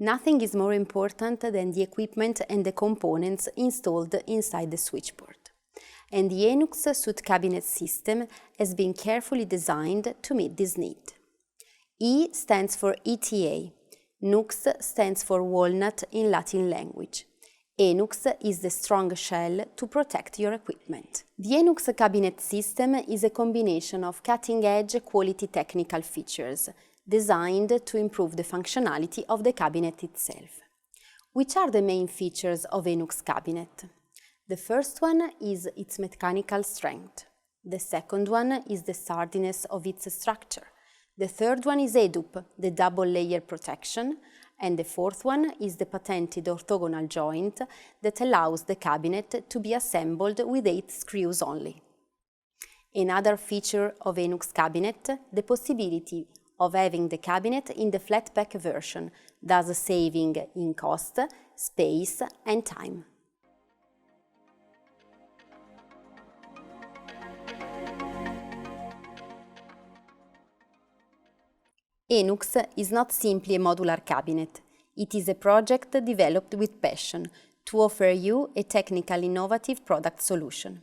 Nothing is more important than the equipment and the components installed inside the switchboard. And the NUX suite cabinet system has been carefully designed to meet this need. E stands for ETA. NUX stands for walnut in Latin language. NUX is the strong shell to protect your equipment. The NUX cabinet system is a combination of cutting-edge quality technical features designed to improve the functionality of the cabinet itself. Which are the main features of a NUX cabinet? The first one is its mechanical strength. The second one is the sturdiness of its structure. The third one is EDUP, the double layer protection. And the fourth one is the patented orthogonal joint that allows the cabinet to be assembled with 8 screws only. Another feature of a NUX cabinet, the possibility of having the cabinet in the flat pack version, thus saving in cost, space and time. NUX is not simply a modular cabinet. It is a project developed with passion to offer you a technically innovative product solution.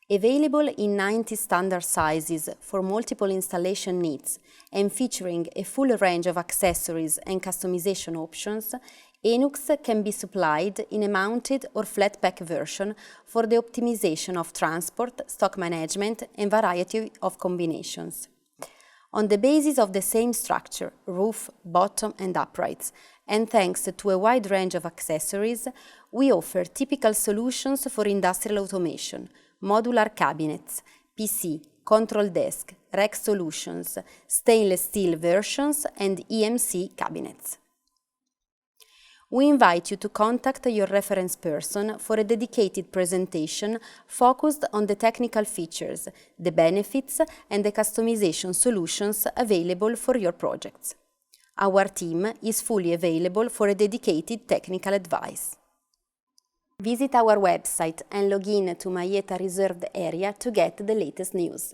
Available in 90 standard sizes for multiple installation needs and featuring a full range of accessories and customization options, NUX can be supplied in a mounted or flat pack version for the optimization of transport, stock management and variety of combinations. On the basis of the same structure, roof, bottom and uprights, and thanks to a wide range of accessories, we offer typical solutions for industrial automation, modular cabinets, PC, control desk, rack solutions, stainless steel versions and EMC cabinets. We invite you to contact your reference person for a dedicated presentation focused on the technical features, the benefits and the customization solutions available for your projects. Our team is fully available for a dedicated technical advice. Visit our website and log in to Maieta reserved area to get the latest news.